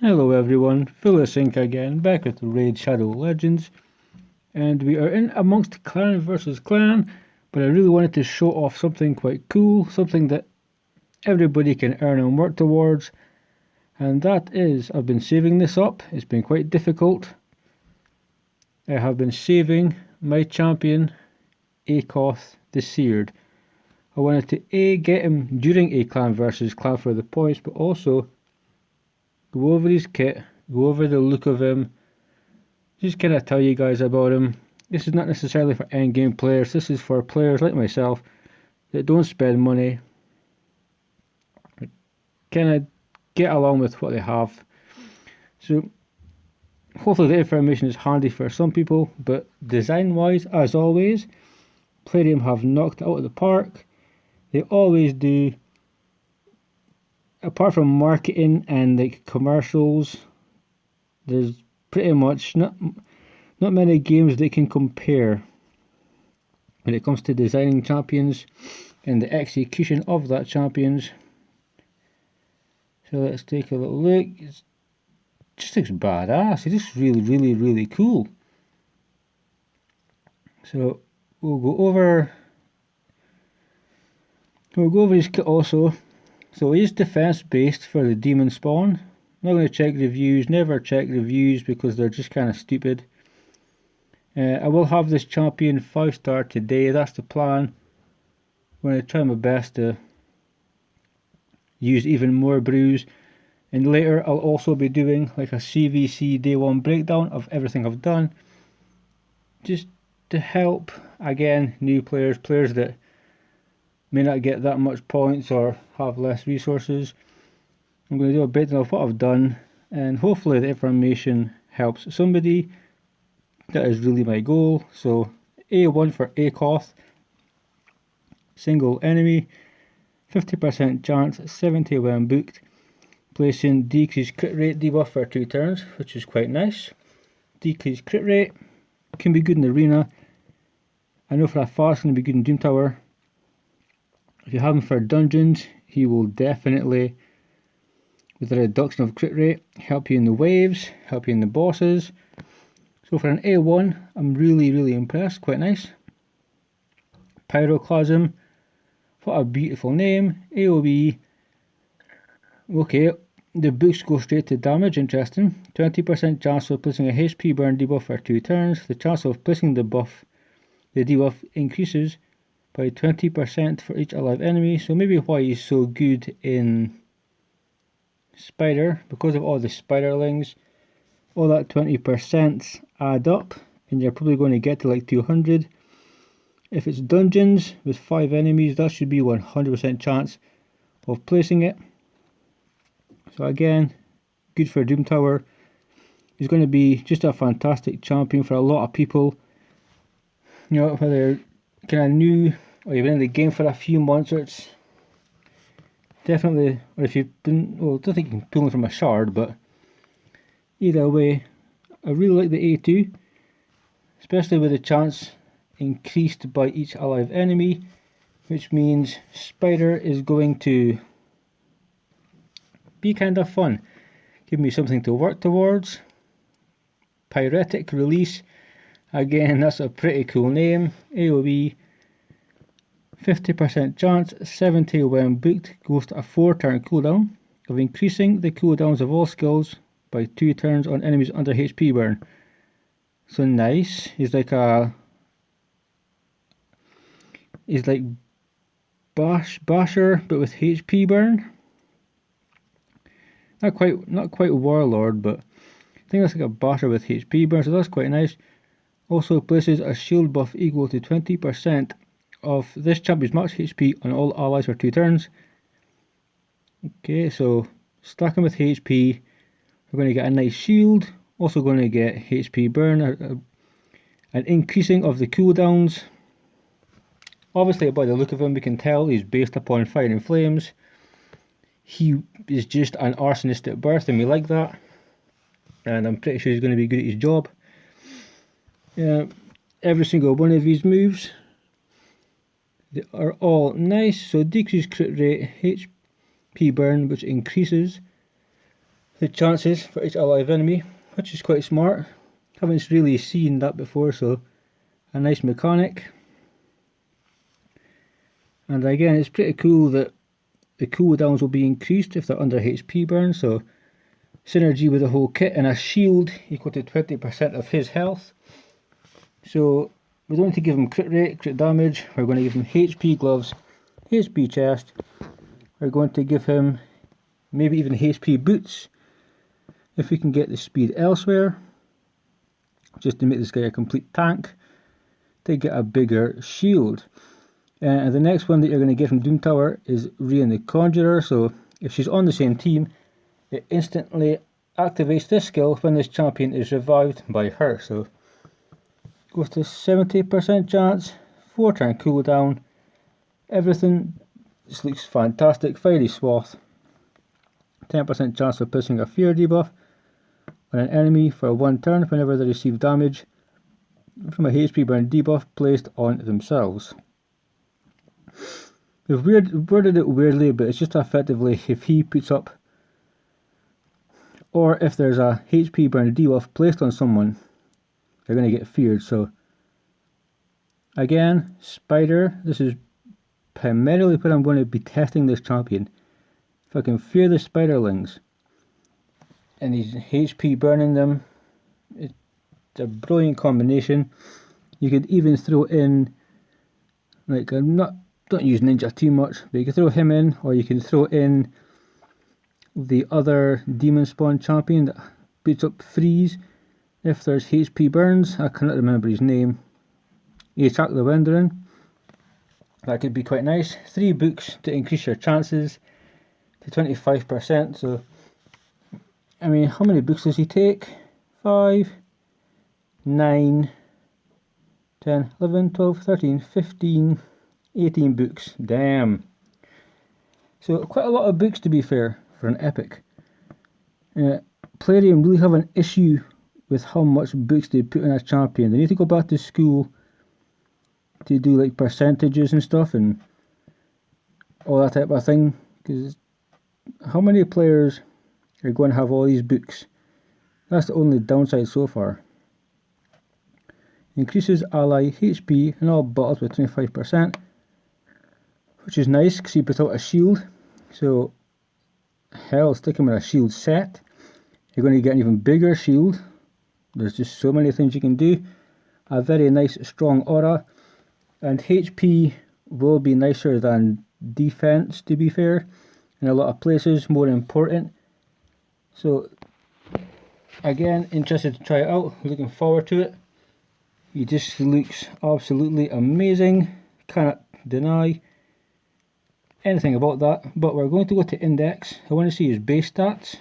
Hello everyone, Vilisink again, back with the Raid Shadow Legends, and we are in amongst clan versus clan, but I really wanted to show off something quite cool, something that everybody can earn and work towards, and that is, I've been saving this up. It's been quite difficult. I have been saving my champion, Akoth the Seared. I wanted to get him during a clan versus clan for the points, but also go over his kit, go over the look of him, just kind of tell you guys about him. This is not necessarily for endgame players, this is for players like myself that don't spend money, kind of get along with what they have. So hopefully the information is handy for some people, but design wise, as always, Palladium have knocked it out of the park. They always do. Apart from marketing and like commercials, there's pretty much not many games that can compare when it comes to designing champions and the execution of that champions. So let's take a little look. It just looks badass. It is really cool. So we'll go over his kit also. So he is defense based for the demon spawn. I'm not going to check reviews, never check reviews because they're just kind of stupid. I will have this champion 5-star today, that's the plan. I'm going to try my best to use even more brews, and later I'll also be doing like a CVC day 1 breakdown of everything I've done, just to help again new players that may not get that much points or have less resources. I'm going to do a breakdown of what I've done, and hopefully the information helps somebody. That is really my goal. So A1 for Akoth, single enemy, 50% chance, 70 when booked, placing decreased crit rate debuff for 2 turns, which is quite nice. Decreased crit rate can be good in the arena. I know for a fact it's going to be good in Doom Tower. If you have him for dungeons, he will definitely, with a reduction of crit rate, help you in the waves, help you in the bosses. So for an A1, I'm really impressed, quite nice. Pyroclasm, what a beautiful name. AoE, okay, the books go straight to damage, interesting. 20% chance of placing a HP burn debuff for 2 turns. The chance of placing the debuff increases by 20% for each alive enemy. So maybe why he's so good in Spider, because of all the spiderlings. All that 20% add up, and you're probably going to get to like 200. If it's dungeons with 5 enemies, that should be 100% chance of placing it. So again, good for Doom Tower. He's going to be just a fantastic champion for a lot of people. You know, whether you're kind of new or you've been in the game for a few months, or it's definitely, or if you've been, well, I don't think you can pull him from a shard, but either way, I really like the A2, especially with the chance increased by each alive enemy, which means Spider is going to be kind of fun. Give me something to work towards. Pyretic Release, again, that's a pretty cool name. AoE, 50% chance, 70 when booked, goes to a 4-turn cooldown of increasing the cooldowns of all skills by 2 turns on enemies under HP burn. So nice. He's like Basher, but with HP burn. Not quite Warlord, but I think that's like a Basher with HP burn, so that's quite nice. Also places a shield buff equal to 20% of this champion's max HP on all allies for 2 turns. Okay, so stacking with HP, we're going to get a nice shield. Also going to get HP burn, an increasing of the cooldowns. Obviously, by the look of him, we can tell he's based upon Fire and Flames. He is just an arsonist at birth, and we like that. And I'm pretty sure he's going to be good at his job. Every single one of these moves, they are all nice. So decreased crit rate, HP burn, which increases the chances for each alive enemy, which is quite smart. Haven't really seen that before, so a nice mechanic. And again, it's pretty cool that the cooldowns will be increased if they're under HP burn, so synergy with the whole kit, and a shield equal to 20% of his health. So we're going to give him crit rate, crit damage, we're going to give him HP gloves, HP chest, we're going to give him maybe even HP boots, if we can get the speed elsewhere, just to make this guy a complete tank, to get a bigger shield. And the next one that you're going to get from Doom Tower is Rian the Conjurer, so if she's on the same team, it instantly activates this skill when this champion is revived by her. So goes to 70% chance, 4 turn cooldown, everything. This looks fantastic. Fiery Swath, 10% chance of placing a fear debuff on an enemy for 1 turn whenever they receive damage from a HP burn debuff placed on themselves. We've worded it weirdly, but it's just effectively if he puts up, or if there's a HP burn debuff placed on someone, they're going to get feared. So again, Spider, this is primarily where I'm going to be testing this champion. If I can fear the Spiderlings and he's HP burning them, it's a brilliant combination. You could even throw in, like, don't use Ninja too much, but you can throw him in, or you can throw in the other Demon Spawn champion that beats up Freeze if there's HP burns. I cannot remember his name. You attack the Wenderin. That could be quite nice. 3 books to increase your chances to 25%. So, I mean, how many books does he take? 5, 9, 10, 11, 12, 13, 15, 18 books. Damn. So quite a lot of books, to be fair, for an epic. Plarium really have an issue with how much books they put in a champion. They need to go back to school to do like percentages and stuff and all that type of thing, because how many players are going to have all these books? That's the only downside so far. Increases ally HP and all battles with 25%, which is nice because he put out a shield. So hell, stick him with a shield set. You're going to get an even bigger shield. There's just so many things you can do. A very nice strong aura, and HP will be nicer than defense, to be fair, in a lot of places, more important. So again, interested to try it out, looking forward to it. He just looks absolutely amazing, cannot deny anything about that. But we're going to go to index. I want to see his base stats.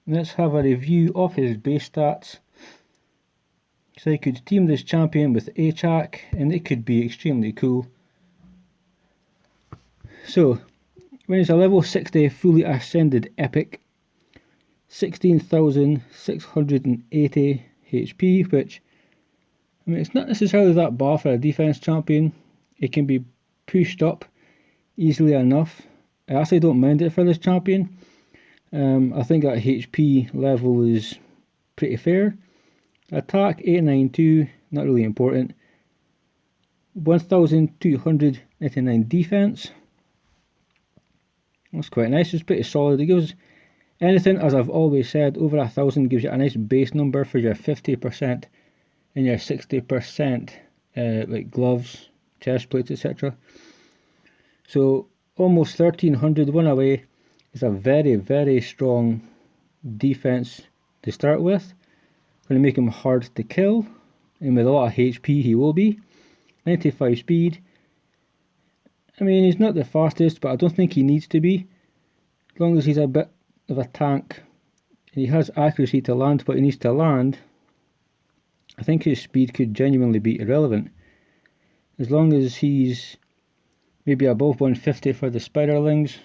Let's have a review of his base stats. So I could team this champion with Achak and it could be extremely cool. So when he's a level 60 fully ascended epic, 16,680 HP, which, I mean, it's not necessarily that bad for a defense champion. It can be pushed up easily enough. I actually don't mind it for this champion. I think that HP level is pretty fair. Attack 892, not really important. 1,299 defense. That's quite nice, it's pretty solid. It gives anything, as I've always said, over 1,000 gives you a nice base number for your 50% and your 60% like gloves, chest plates, etc. So almost 1,300 one away is a very, very strong defense to start with. Going to make him hard to kill, and with a lot of HP he will be. 95 speed. I mean, he's not the fastest, but I don't think he needs to be. As long as he's a bit of a tank and he has accuracy to land what he needs to land, I think his speed could genuinely be irrelevant. As long as he's maybe above 150 for the Spiderlings,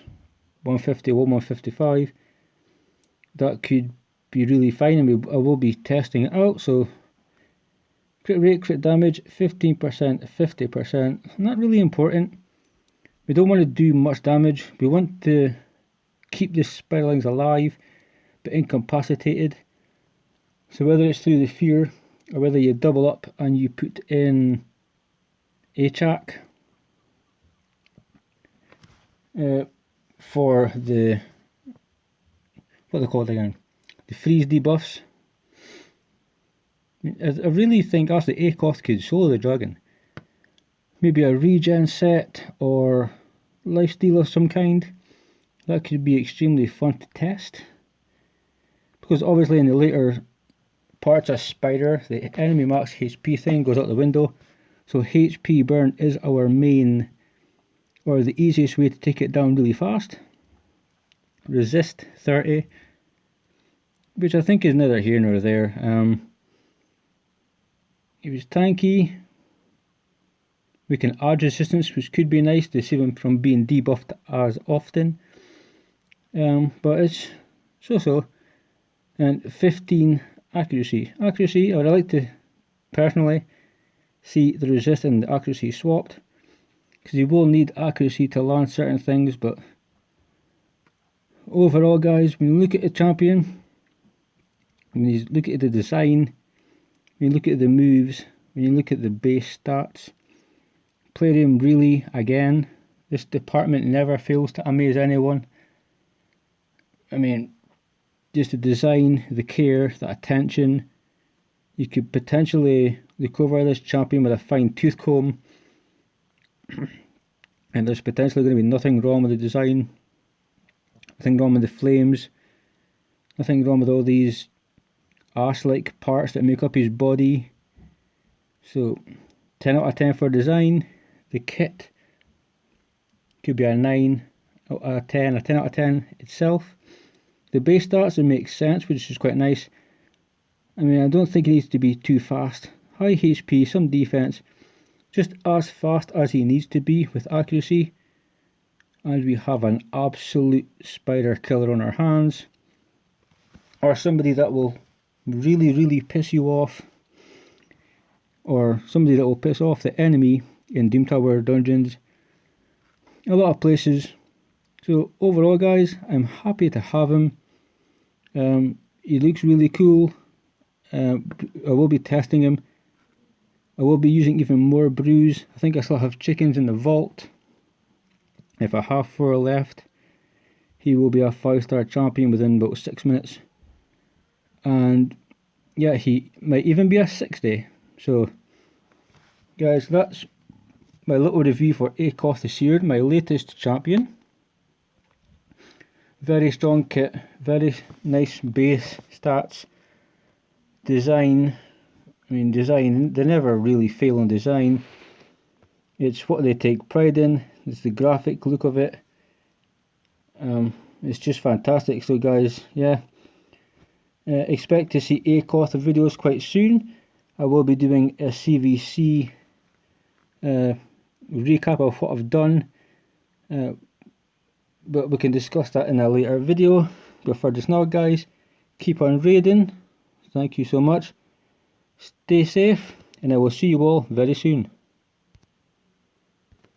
150 or 155, that could be really fine, and I will be testing it out. So crit rate, crit damage, 15%, 50%, not really important. We don't want to do much damage, we want to keep the spiderlings alive but incapacitated. So whether it's through the fear or whether you double up and you put in Achak for the, what are they called again? The freeze debuffs. I really think actually Akoth could solo the dragon. Maybe a regen set or lifesteal of some kind. That could be extremely fun to test. Because obviously in the later parts of Spider, the enemy max HP thing goes out the window. So HP burn is our main, or the easiest way to take it down really fast. Resist 30, which I think is neither here nor there. He was tanky. We can add resistance, which could be nice to save him from being debuffed as often. But it's so-so. And 15 accuracy. Accuracy, I would like to personally see the resist and the accuracy swapped, because you will need accuracy to land certain things. But overall, guys, when you look at the champion, when you look at the design, when you look at the moves, when you look at the base stats, Palladium really, again, this department never fails to amaze anyone. I mean, just the design, the care, the attention. You could potentially recover this champion with a fine tooth comb, and there's potentially going to be nothing wrong with the design, nothing wrong with the flames, nothing wrong with all these ash-like parts that make up his body. So 10 out of 10 for design. The kit could be a 9 out of 10, a 10 out of 10 itself. The base stats, it makes sense, which is quite nice. I mean, I don't think he needs to be too fast. High HP, some defense, just as fast as he needs to be with accuracy. And we have an absolute spider killer on our hands. Or somebody that will really piss you off. Or somebody that will piss off the enemy in Doom Tower dungeons. A lot of places. So overall, guys, I'm happy to have him. He looks really cool. I will be testing him. I will be using even more brews. I think I still have chickens in the vault. If I have 4 left, he will be a 5-star champion within about 6 minutes. And yeah, he might even be a 60. So guys, that's my little review for Akoth the Seared, my latest champion. Very strong kit, very nice base stats. Design, I mean design, they never really fail on design. It's what they take pride in, it's the graphic look of it. It's just fantastic. So guys, yeah, expect to see Akoth videos quite soon. I will be doing a CVC recap of what I've done, but we can discuss that in a later video. But for just now, guys, keep on raiding. Thank you so much. Stay safe, and I will see you all very soon.